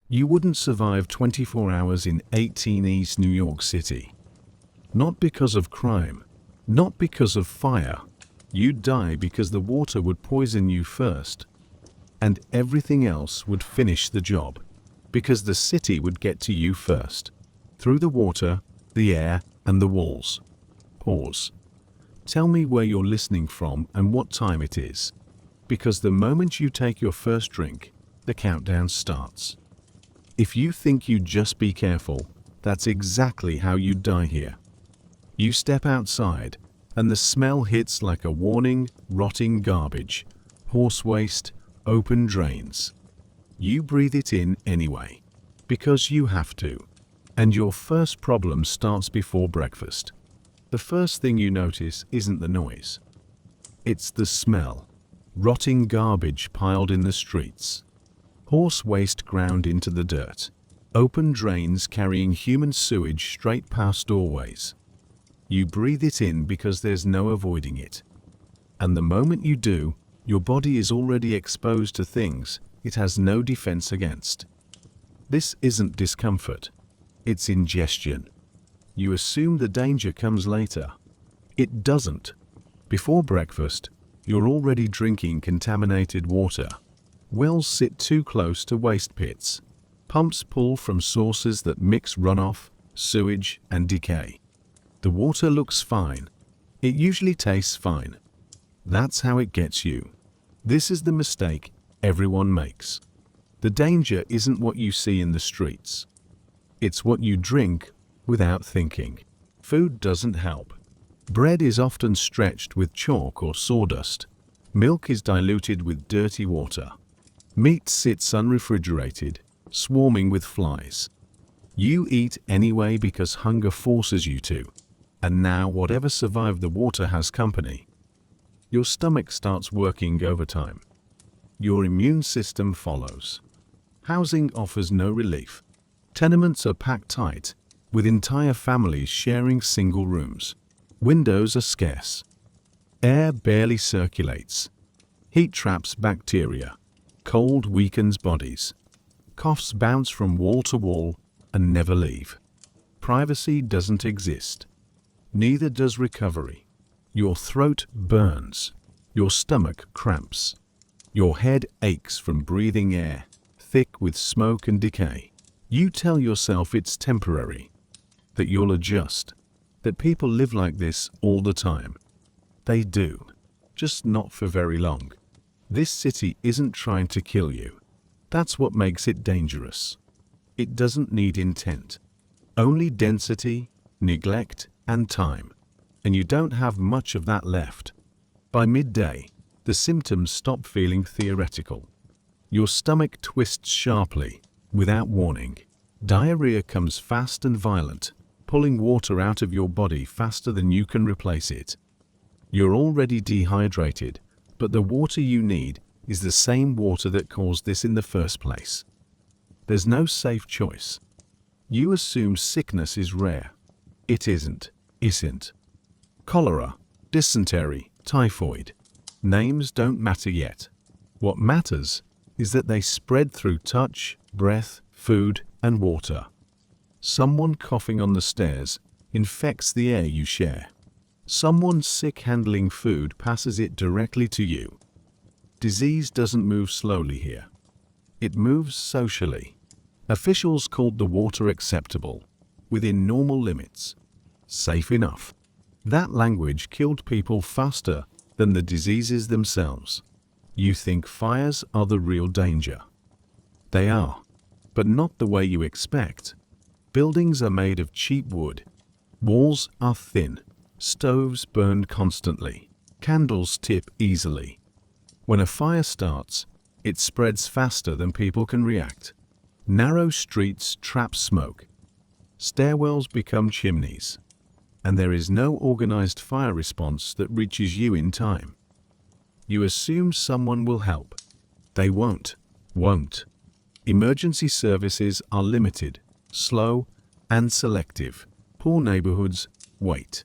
You wouldn't survive 24 hours in 18 East New York City. Not because of crime, not because of fire. You'd die because the water would poison you first, and everything else would finish the job, because the city would get to you first, through the water, the air, and the walls. Pause. Tell me where you're listening from and what time it is, because the moment you take your first drink, the countdown starts. If you think you'd just be careful, that's exactly how you'd die here. You step outside, and the smell hits like a warning, rotting garbage, horse waste, open drains. You breathe it in anyway, because you have to, and your first problem starts before breakfast. The first thing you notice isn't the noise. It's the smell. Rotting garbage piled in the streets. Horse waste ground into the dirt. Open drains carrying human sewage straight past doorways. You breathe it in because there's no avoiding it. And the moment you do, your body is already exposed to things it has no defense against. This isn't discomfort. It's ingestion. You assume the danger comes later. It doesn't. Before breakfast, you're already drinking contaminated water. Wells sit too close to waste pits. Pumps pull from sources that mix runoff, sewage, and decay. The water looks fine. It usually tastes fine. That's how it gets you. This is the mistake everyone makes. The danger isn't what you see in the streets. It's what you drink without thinking. Food doesn't help. Bread is often stretched with chalk or sawdust. Milk is diluted with dirty water. Meat sits unrefrigerated, swarming with flies. You eat anyway because hunger forces you to. And now whatever survived the water has company. Your stomach starts working overtime. Your immune system follows. Housing offers no relief. Tenements are packed tight, with entire families sharing single rooms. Windows are scarce. Air barely circulates. Heat traps bacteria. Cold weakens bodies. Coughs bounce from wall to wall and never leave. Privacy doesn't exist. Neither does recovery. Your throat burns. Your stomach cramps. Your head aches from breathing air, thick with smoke and decay. You tell yourself it's temporary, that you'll adjust, that people live like this all the time. They do, just not for very long. This city isn't trying to kill you. That's what makes it dangerous. It doesn't need intent. Only density, neglect, and time. And you don't have much of that left. By midday, the symptoms stop feeling theoretical. Your stomach twists sharply, without warning. Diarrhea comes fast and violent, pulling water out of your body faster than you can replace it. You're already dehydrated, but the water you need is the same water that caused this in the first place. There's no safe choice. You assume sickness is rare. It isn't. Cholera, dysentery, typhoid. Names don't matter yet. What matters is that they spread through touch, breath, food, and water. Someone coughing on the stairs infects the air you share. Someone sick handling food passes it directly to you. Disease doesn't move slowly here. It moves socially. Officials called the water acceptable, within normal limits. Safe enough. That language killed people faster than the diseases themselves. You think fires are the real danger. They are, but not the way you expect. Buildings are made of cheap wood. Walls are thin. Stoves burn constantly. Candles tip easily. When a fire starts, it spreads faster than people can react. Narrow streets trap smoke. Stairwells become chimneys. And there is no organized fire response that reaches you in time. You assume someone will help. They won't. Emergency services are limited, slow, and selective. Poor neighborhoods wait.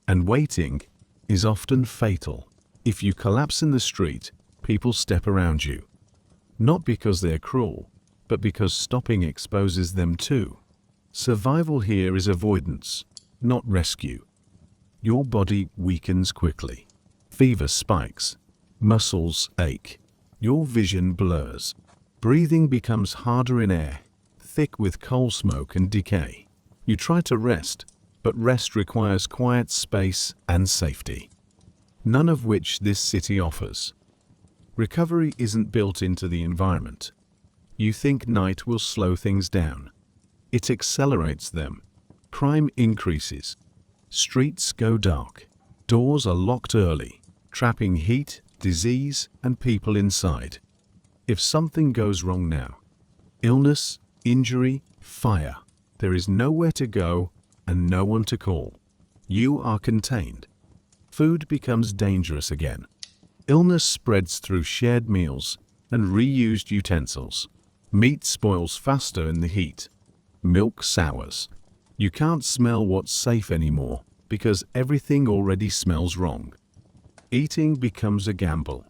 And waiting is often fatal. If you collapse in the street, people step around you. Not because they're cruel, but because stopping exposes them too. Survival here is avoidance, not rescue. Your body weakens quickly. Fever spikes. Muscles ache. Your vision blurs. Breathing becomes harder in air, thick with coal smoke and decay. You try to rest, but rest requires quiet space and safety, none of which this city offers. Recovery isn't built into the environment. You think night will slow things down. It accelerates them. Crime increases. Streets go dark. Doors are locked early, trapping heat, disease, and people inside. If something goes wrong now, illness, injury, fire, there is nowhere to go and no one to call. You are contained. Food becomes dangerous again. Illness spreads through shared meals and reused utensils. Meat spoils faster in the heat. Milk sours. You can't smell what's safe anymore because everything already smells wrong. Eating becomes a gamble.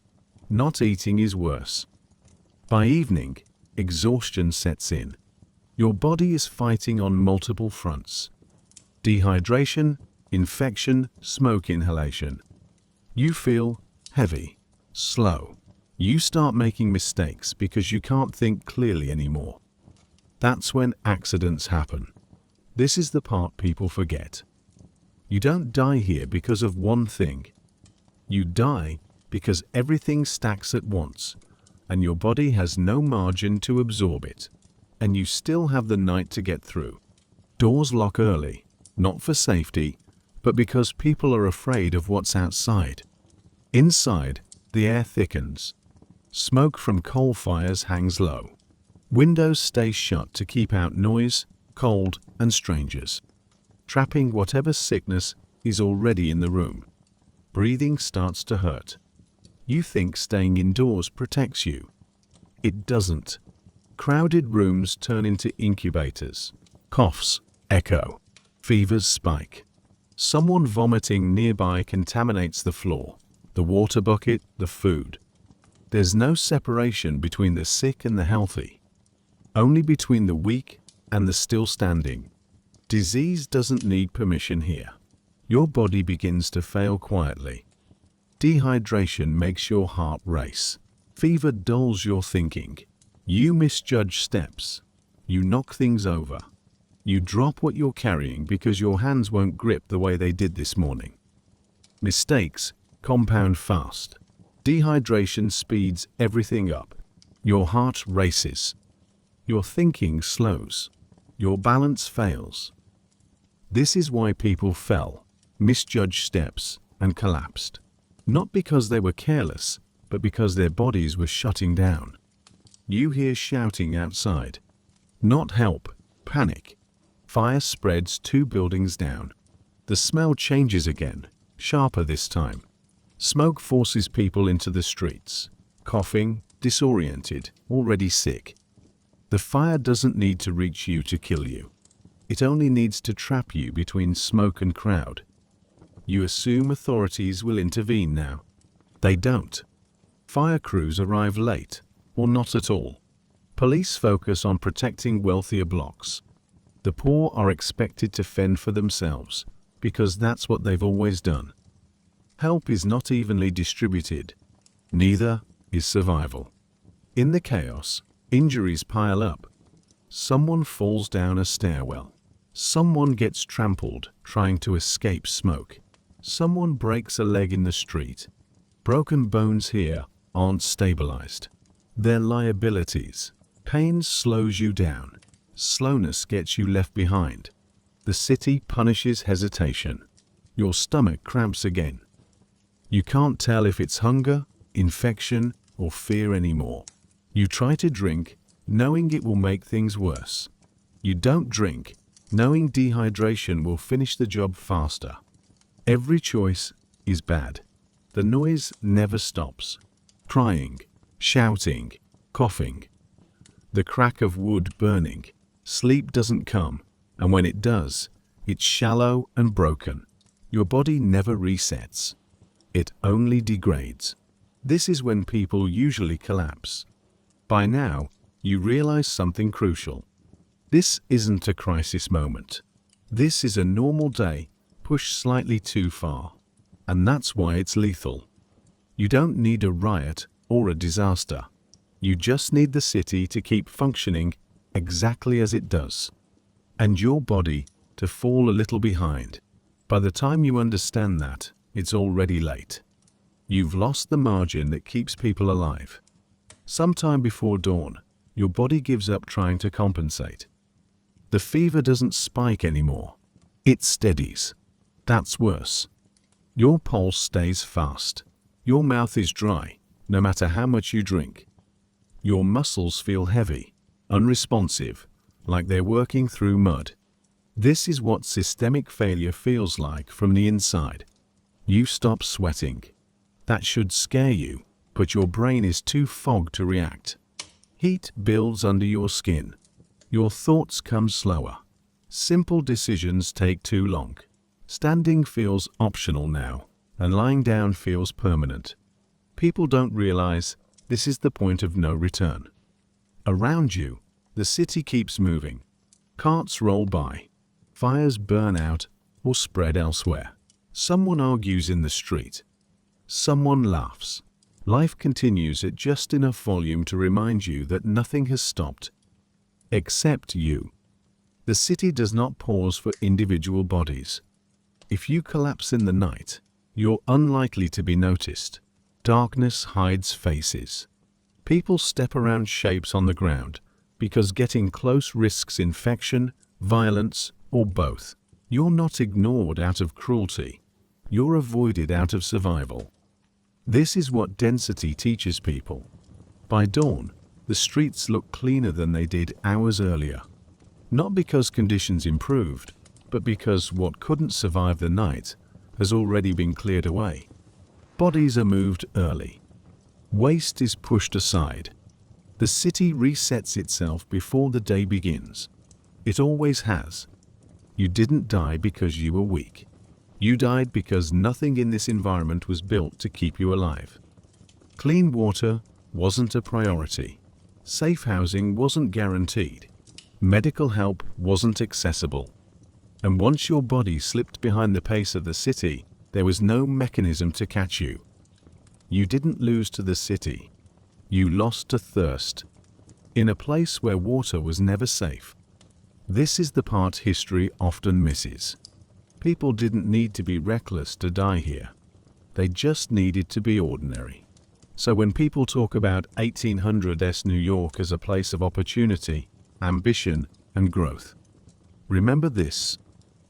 Not eating is worse. By evening, exhaustion sets in. Your body is fighting on multiple fronts. Dehydration, infection, smoke inhalation. You feel heavy, slow. You start making mistakes because you can't think clearly anymore. That's when accidents happen. This is the part people forget. You don't die here because of one thing. You die because everything stacks at once, and your body has no margin to absorb it, and you still have the night to get through. Doors lock early, not for safety, but because people are afraid of what's outside. Inside, the air thickens. Smoke from coal fires hangs low. Windows stay shut to keep out noise, cold, and strangers, trapping whatever sickness is already in the room. Breathing starts to hurt. You think staying indoors protects you. It doesn't. Crowded rooms turn into incubators. Coughs echo. Fevers spike. Someone vomiting nearby contaminates the floor, the water bucket, the food. There's no separation between the sick and the healthy, only between the weak and the still standing. Disease doesn't need permission here. Your body begins to fail quietly. Dehydration makes your heart race. Fever dulls your thinking. You misjudge steps. You knock things over. You drop what you're carrying because your hands won't grip the way they did this morning. Mistakes compound fast. Dehydration speeds everything up. Your heart races. Your thinking slows. Your balance fails. This is why people fell, misjudged steps, and collapsed. Not because they were careless, but because their bodies were shutting down. You hear shouting outside. Not help, panic. Fire spreads 2 buildings down. The smell changes again, sharper this time. Smoke forces people into the streets, coughing, disoriented, already sick. The fire doesn't need to reach you to kill you. It only needs to trap you between smoke and crowd. You assume authorities will intervene now. They don't. Fire crews arrive late, or not at all. Police focus on protecting wealthier blocks. The poor are expected to fend for themselves, because that's what they've always done. Help is not evenly distributed. Neither is survival. In the chaos, injuries pile up. Someone falls down a stairwell. Someone gets trampled trying to escape smoke. Someone breaks a leg in the street. Broken bones here aren't stabilized. They're liabilities. Pain slows you down. Slowness gets you left behind. The city punishes hesitation. Your stomach cramps again. You can't tell if it's hunger, infection, or fear anymore. You try to drink, knowing it will make things worse. You don't drink, knowing dehydration will finish the job faster. Every choice is bad. The noise never stops. Crying, shouting, coughing. The crack of wood burning. Sleep doesn't come, and when it does, it's shallow and broken. Your body never resets. It only degrades. This is when people usually collapse. By now, you realize something crucial. This isn't a crisis moment. This is a normal day pushed slightly too far. And that's why it's lethal. You don't need a riot or a disaster. You just need the city to keep functioning exactly as it does. And your body to fall a little behind. By the time you understand that, it's already late. You've lost the margin that keeps people alive. Sometime before dawn, your body gives up trying to compensate. The fever doesn't spike anymore. It steadies. That's worse. Your pulse stays fast. Your mouth is dry, no matter how much you drink. Your muscles feel heavy, unresponsive, like they're working through mud. This is what systemic failure feels like from the inside. You stop sweating. That should scare you, but your brain is too fogged to react. Heat builds under your skin. Your thoughts come slower. Simple decisions take too long. Standing feels optional now, and lying down feels permanent. People don't realize this is the point of no return. Around you, the city keeps moving. Carts roll by. Fires burn out or spread elsewhere. Someone argues in the street. Someone laughs. Life continues at just enough volume to remind you that nothing has stopped. Except you. The city does not pause for individual bodies. If you collapse in the night, you're unlikely to be noticed. Darkness hides faces. People step around shapes on the ground because getting close risks infection, violence, or both. You're not ignored out of cruelty. You're avoided out of survival. This is what density teaches people. By dawn, the streets look cleaner than they did hours earlier. Not because conditions improved, but because what couldn't survive the night has already been cleared away. Bodies are moved early. Waste is pushed aside. The city resets itself before the day begins. It always has. You didn't die because you were weak. You died because nothing in this environment was built to keep you alive. Clean water wasn't a priority. Safe housing wasn't guaranteed. Medical help wasn't accessible. And once your body slipped behind the pace of the city, there was no mechanism to catch you. You didn't lose to the city. You lost to thirst. In a place where water was never safe. This is the part history often misses. People didn't need to be reckless to die here. They just needed to be ordinary. So when people talk about 1800s New York as a place of opportunity, ambition, and growth, remember this.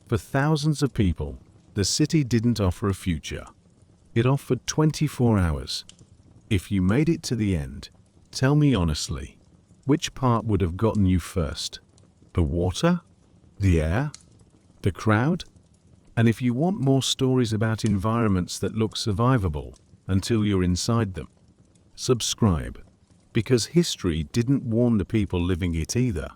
For thousands of people, the city didn't offer a future. It offered 24 hours. If you made it to the end, tell me honestly, which part would have gotten you first? The water? The air? The crowd? And if you want more stories about environments that look survivable until you're inside them, subscribe, because history didn't warn the people living it either.